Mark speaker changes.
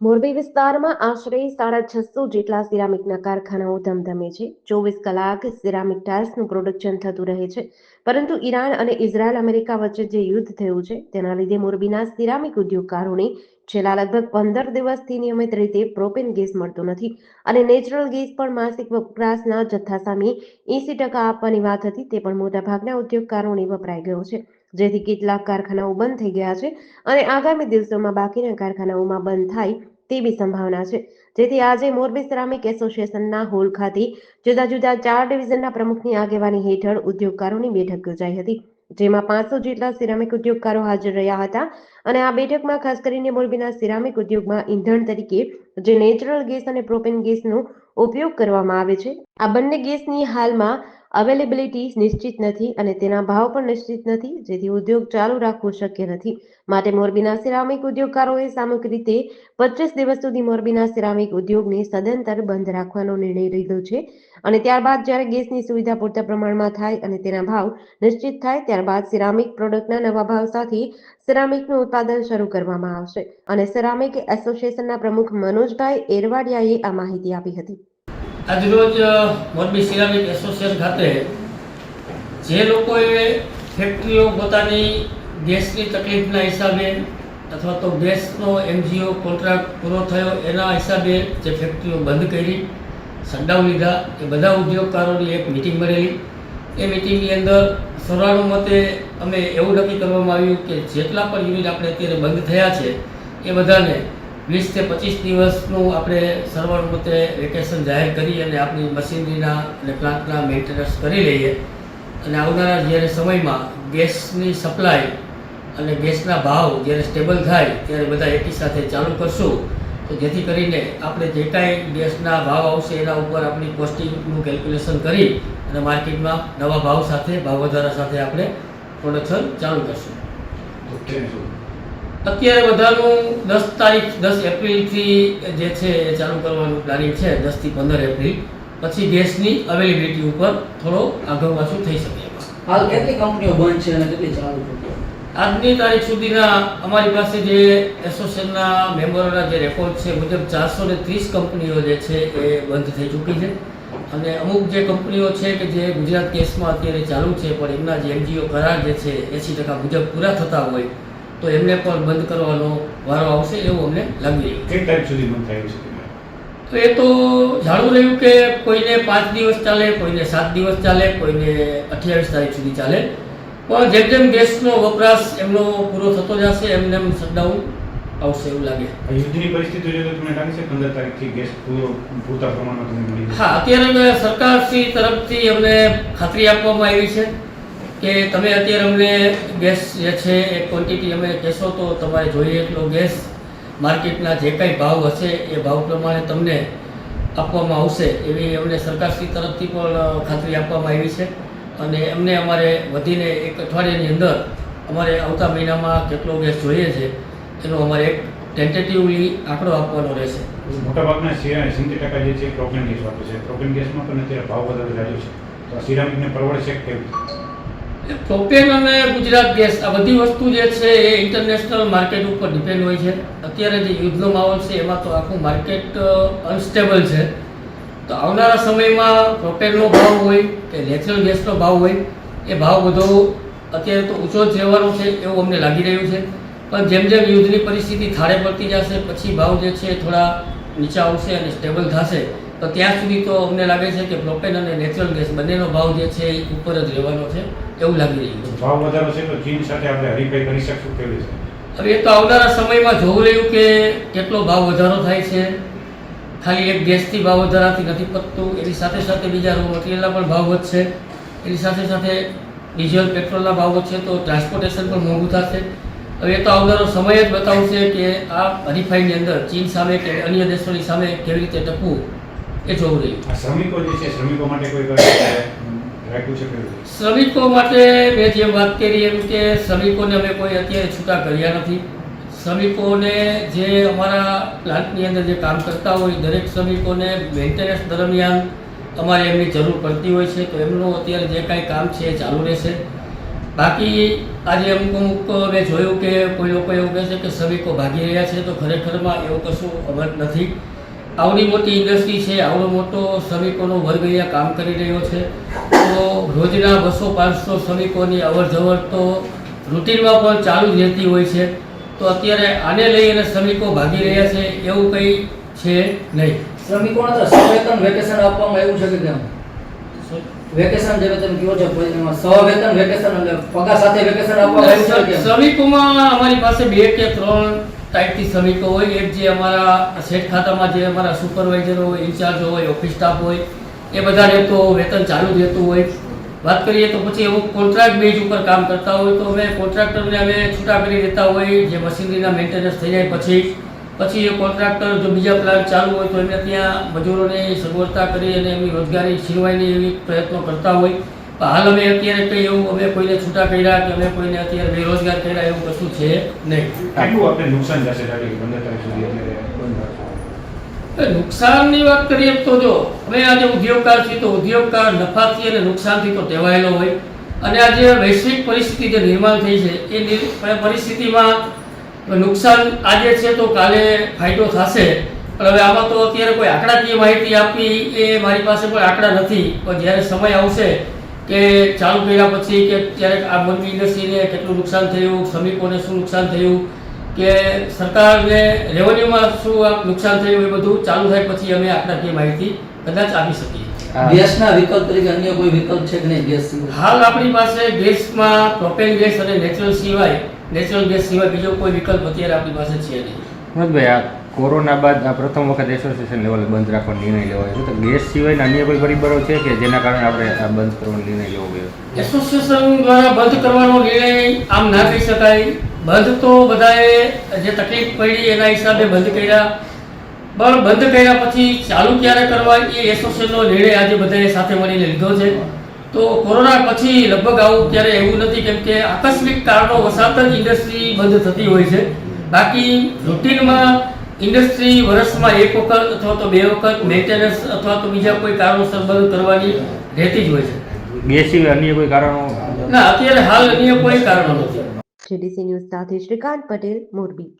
Speaker 1: મોરબી વિસ્તારમાં આશરે 650 જેટલા સિરામિકના કારખાનાઓ ધમધમે છે. 24 કલાક સિરામિક ટાઇલ્સનું પ્રોડક્શન થતું રહે છે. પરંતુ ઈરાન અને ઇઝરાયલ અમેરિકા વચ્ચે જે યુદ્ધ થયું છે તેના લીધે મોરબીના સિરામિક ઉદ્યોગકારોને છેલ્લા લગભગ 15 દિવસથી નિયમિત રીતે પ્રોપેન ગેસ મળતો નથી અને નેચરલ ગેસ પણ માસિક વપરાશના જથ્થા સામે 80% આપવાની વાત હતી તે પણ મોટાભાગના ઉદ્યોગકારોને વપરાઈ ગયો છે, જેથી કેટલાક કારખાનાઓ બંધ થઈ ગયા છે અને આગામી દિવસોમાં બાકીના કારખાનાઓમાં બંધ થાય તેવી સંભાવના છે. જેથી આજે મોરબી સિરામિક એસોસિએશનના હોલ ખાતે જુદા જુદા 4 ડિવિઝનના પ્રમુખની આગેવાની હેઠળ ઉદ્યોગકારોની બેઠક યોજાઈ હતી, જેમાં 500 જેટલા સિરામિક ઉદ્યોગકારો હાજર રહ્યા હતા અને આ બેઠકમાં ખાસ કરીને મોરબીના સિરામિક ઉદ્યોગમાં ઈંધણ તરીકે જે નેચરલ ગેસ અને પ્રોપેન ગેસનો ઉપયોગ કરવામાં આવે છે, આ બંને ગેસની હાલમાં અવેલેબિલિટી નિશ્ચિત નથી અને તેના ભાવ પણ નિશ્ચિત નથી, જેથી ઉદ્યોગ ચાલુ રાખવો શક્ય નથી. માટે મોરબીના સિરામિક ઉદ્યોગકારોએ સામૂહિક રીતે 25 દિવસ સુધી મોરબીના સિરામિક ઉદ્યોગને સદંતર બંધ રાખવાનો નિર્ણય લીધો છે અને ત્યારબાદ જ્યારે ગેસની સુવિધા પૂરતા પ્રમાણમાં થાય અને તેના ભાવ નિશ્ચિત થાય ત્યારબાદ સિરામિક પ્રોડક્ટના નવા ભાવ સાથે સિરામિકનું ઉત્પાદન શરૂ કરવામાં આવશે અને સિરામિક એસોસિએશનના પ્રમુખ મનોજભાઈ એરવાડિયાએ આ માહિતી આપી હતી.
Speaker 2: આજરોજ મોરબી સિરામિક એસોસિએશન ખાતે જે લોકોએ ફેક્ટરીઓ પોતાની ગેસની તકલીફના હિસાબે અથવા તો ગેસનો એનજીઓ કોન્ટ્રાક્ટ પૂરો થયો એના હિસાબે જે ફેક્ટરીઓ બંધ કરી, શટડાઉન લીધા, એ બધા ઉદ્યોગકારોની એક મિટિંગ મળેલી. એ મિટિંગની અંદર સર્વાનુમતે અમે એવું નક્કી કરવામાં આવ્યું કે જેટલા પણ યુનિટ આપણે અત્યારે બંધ થયા છે એ બધાને 20 થી 25 દિવસનું આપણે સર્વાનુમતે વેકેશન જાહેર કરી અને આપણી મશીનરીના અને પ્લાન્ટના મેન્ટેનન્સ કરી લઈએ અને આવનારા જ્યારે સમયમાં ગેસની સપ્લાય અને ગેસના ભાવ જ્યારે સ્ટેબલ થાય ત્યારે બધા એકી સાથે ચાલુ કરશું, તો જેથી કરીને આપણે જે કાંઈ ગેસના ભાવ આવશે એના ઉપર આપણી કોસ્ટિંગનું કેલ્ક્યુલેશન કરી અને માર્કેટમાં નવા ભાવ સાથે ભાવ વધારા સાથે આપણે પ્રોડક્શન ચાલુ કરશું. અત્યારે બધાનું 10 એપ્રિલથી જે છે એ ચાલુ કરવાનું પ્લાનિંગ છે. 10 થી 15 એપ્રિલ પછી ગેસની અવેલેબિલિટી ઉપર થોડો આગળ પાછું થઈ શકે.
Speaker 3: હાલ કેટલી કંપનીઓ બંધ છે અને કેટલી ચાલુ છે?
Speaker 2: આજની તારીખ સુધીના અમારી પાસે જે એસોસિએશનના મેમ્બરોના જે રેકોર્ડ છે મુજબ 430 કંપનીઓ જે છે એ બંધ થઈ ચૂકી છે અને અમુક જે કંપનીઓ છે કે જે ગુજરાત કેસમાં અત્યારે ચાલુ છે પણ એમના જે એનજીઓ કરાર જે છે 80% મુજબ પૂરા થતા હોય તો એમને પણ બંધ કરવાનો વારો આવશે એવું અમને લાગી રહ્યું.
Speaker 4: કઈ તારીખ સુધી બંધ થાય છે?
Speaker 2: તો એ તો જાણવું રહ્યું કે કોઈને 5 દિવસ ચાલે, કોઈને 7 દિવસ ચાલે, કોઈને 28 તારીખ સુધી ચાલે, પણ જેમ જેમ ગેસનો વપરાશ એમનો પૂરો થતો જશે એમને એમ શટડાઉન આવશે એવું લાગે.
Speaker 4: યુદ્ધની પરિસ્થિતિ જોઈએ તો તમને લાગે છે 15 તારીખથી ગેસ પૂરતા પ્રમાણમાં તમને મળી જશે?
Speaker 2: હા, અત્યારે સરકારશ્રી તરફથી અમને ખાતરી આપવામાં આવી છે કે તમે અત્યારે અમને ગેસ જે છે એ ક્વોન્ટિટી અમે કહેશો તો તમારે જોઈએ એટલો ગેસ માર્કેટના જે કાંઈ ભાવ હશે એ ભાવ પ્રમાણે તમને આપવામાં આવશે એવી અમને સરકારશ્રી તરફથી પણ ખાતરી આપવામાં આવી છે અને એમને અમારે વધીને 1 અઠવાડિયાની અંદર અમારે આવતા મહિનામાં કેટલો ગેસ જોઈએ છે એનો અમારે એક ટેન્ટેટિવલી આંકડો આપવાનો રહેશે.
Speaker 4: મોટાભાગના 70% જે છે પ્રોપેન ગેસ વાપરે છે. પ્રોપેન ગેસમાં પણ અત્યારે ભાવ વધારે રહ્યો છે, તો આ સિરામિકને પરવડશે કેવી?
Speaker 2: પ્રોપેન અને ગુજરાત ગેસ આ બધી વસ્તુ જે છે એ ઇન્ટરનેશનલ માર્કેટ ઉપર ડિપેન્ડ હોય છે. અત્યારે જે યુદ્ધનો માહોલ છે એમાં તો આખું માર્કેટ અનસ્ટેબલ છે, તો આવનારા સમયમાં પ્રોપેનનો ભાવ હોય કે નેચરલ ગેસનો ભાવ હોય એ ભાવ બધો અત્યારે તો ઊંચો જ રહેવાનો છે એવું અમને લાગી રહ્યું છે. પણ જેમ જેમ યુદ્ધની પરિસ્થિતિ થાળે પડતી જશે પછી ભાવ જે છે થોડા નીચા આવશે અને સ્ટેબલ થશે, તો ત્યાં સુધી તો અમને લાગે છે કે પ્રોપેન અને નેચરલ ગેસ બંનેનો ભાવ જે છે એ ઉપર જ રહેવાનો છે એવું લાગી રહ્યું છે.
Speaker 4: ભાવ વધારો છે તો ચીન સાથે આપણે હરીફાઈ કરી શકશું કેવી રીતે?
Speaker 2: હવે એ તો આવનારા સમયમાં જોવું રહ્યું કે કેટલો ભાવ વધારો થાય છે. ખાલી એક ગેસથી ભાવ વધારાથી નથી પતતું, એની સાથે સાથે બીજા રો મટીરિયલના પણ ભાવ વધશે, એની સાથે સાથે ડીઝલ પેટ્રોલના ભાવ વધશે તો ટ્રાન્સપોર્ટેશન પણ મોંઘું થશે. હવે એ તો આવનારો સમય જ બતાવશે કે આ હરીફાઈની અંદર ચીન સામે કે અન્ય દેશોની સામે કેવી રીતે ટકવું એ જોવું રહ્યું.
Speaker 4: આ શ્રમિકો જે છે શ્રમિકો માટે કોઈ રાખ્યું છે કેવી?
Speaker 2: શ્રમિકો માટે મેં જે વાત કરી એમ કે શ્રમિકોને અમે કોઈ અત્યારે છૂટા કર્યા નથી. શ્રમિકોને જે અમારા પ્લાન્ટની અંદર જે કામ કરતા હોય દરેક શ્રમિકોને મેન્ટેનન્સ દરમિયાન અમારે એમની જરૂર પડતી હોય છે, તો એમનું અત્યારે જે કાંઈ કામ છે એ ચાલુ રહેશે. બાકી આજે અમુક મેં જોયું કે કોઈ લોકો એવું કહે છે કે શ્રમિકો ભાગી રહ્યા છે, તો ખરેખરમાં એવું કશું અમલ નથી. આવડી મોટી ઇન્ડસ્ટ્રી છે, આવડો મોટો શ્રમિકોનો વર્ગ અહીંયા કામ કરી રહ્યો છે, તો રોજના 200-500 શ્રમિકોની અવર જવર તો રૂટીનમાં પણ ચાલુ જ રહેતી હોય છે. તો અત્યારે આને લઈ અને શ્રમિકો ભાગી રહ્યા છે એવું કંઈ છે નહીં.
Speaker 3: શ્રમિકોને તો સવેતન વેકેશન આપવામાં આવ્યું છે કે કેમ? વેકેશન જે તમે કહો છો એમાં સવેતન વેકેશન એટલે પગાર સાથે વેકેશન આપવામાં આવ્યું છે કે કેમ?
Speaker 2: શ્રમિકોમાં અમારી પાસે 2 કે 3 ટાઈપથી શ્રમિકો હોય. એક જે અમારા શેઠ ખાતામાં જે અમારા સુપરવાઇઝર હોય, ઇન્ચાર્જ હોય, ઓફિસ સ્ટાફ હોય, એ બધાને તો વેતન ચાલુ જ રહેતું હોય. વાત કરીએ તો પછી એવું કોન્ટ્રાક્ટ બેઝ ઉપર કામ કરતા હોય તો અમે કોન્ટ્રાક્ટરને અમે છૂટા કરી દેતા હોય. જે મશીનરીના મેન્ટેનન્સ થઈ જાય પછી એ કોન્ટ્રાક્ટર જો બીજા પ્લાન્ટ ચાલુ હોય તો એમને ત્યાં મજૂરોને સગવડતા કરી અને એમની રોજગારી છીનવાયની એવી પ્રયત્નો કરતા હોય. પણ હાલ અમે અત્યારે કંઈ એવું અમે કોઈને છૂટા કર્યા કે અમે કોઈને અત્યારે બેરોજગાર કર્યા એવું કશું છે નહીં.
Speaker 4: કેટલું આપણે નુકસાન જશે તારીખ 15 તારીખ સુધી અત્યારે બંધ રાખશો?
Speaker 2: નુકસાનની વાત કરીએ તો જો અમે આજે ઉદ્યોગકાર છીએ તો ઉદ્યોગકાર નફાથી અને નુકસાનથી તો ટેવાયેલો હોય. અને આ જે વૈશ્વિક પરિસ્થિતિ જે નિર્માણ થઈ છે એ પરિસ્થિતિમાં નુકસાન આજે છે તો કાલે ફાયદો થશે. પણ હવે આમાં તો અત્યારે કોઈ આંકડાકીય માહિતી આપવી એ મારી પાસે કોઈ આંકડા નથી. પણ જ્યારે સમય આવશે કે ચાલુ કર્યા પછી કે ત્યારે આ મોરબી ઇન્ડસ્ટ્રીને કેટલું નુકસાન થયું, શ્રમિકોને શું નુકસાન થયું, કે સરકારને રેવન્યુમાં શું નુકસાન થયું, એ બધું ચાલુ થાય પછી અમે આંકડાકીય માહિતી કદાચ આપી શકીએ.
Speaker 3: ગેસના વિકલ્પ તરીકે અન્ય કોઈ વિકલ્પ છે કે નહીં ગેસ સિવાય?
Speaker 2: હાલ આપણી પાસે ગેસમાં પ્રોપેન ગેસ અને નેચરલ ગેસ સિવાય બીજો કોઈ વિકલ્પ અત્યારે આપણી પાસે છે નહીં.
Speaker 5: હિંમતભાઈ, આ કોરોના બાદ આ પ્રથમ વખત એસોસિએશન લેવલે બંધ રાખવાનો નિર્ણય લેવાયો છે, તો ગેસ સિવાયના અન્ય કોઈ પરિબળો છે કે જેના કારણે આપણે આ બંધ કરવાનો નિર્ણય લેવો ગયો?
Speaker 2: એસોસિએશન દ્વારા બંધ કરવાનો નિર્ણય આમ ના કહી શકાય. બંધ તો બધાએ જે તકલીફ પડી એના હિસાબે બંધ કર્યા, પણ બંધ કર્યા પછી ચાલુ ક્યારે કરવા એ એસોસિએશનનો નિર્ણય આજે બધાએ સાથે મળીને લીધો છે. તો કોરોના પછી લગભગ આવું ક્યારે એવું નથી, કેમ કે આકસ્મિક કારણો વસાત જ ઇન્ડસ્ટ્રી બંધ થતી હોય છે. બાકી રૂટીનમાં ઇન્ડસ્ટ્રી વર્ષમાં 1 વખત અથવા તો 2 વખત મેન્ટેનન્સ અથવા તો બીજા કોઈ કારણોસર બંધ કરવાની રહેતી જ હોય છે.
Speaker 5: ગેસ સિવાય અન્ય કોઈ કારણો?
Speaker 2: ના, અત્યારે હાલ અન્ય કોઈ કારણો નથી.
Speaker 1: જેડીસી ન્યૂઝ સાથે શ્રીકાંત પટેલ, મોરબી.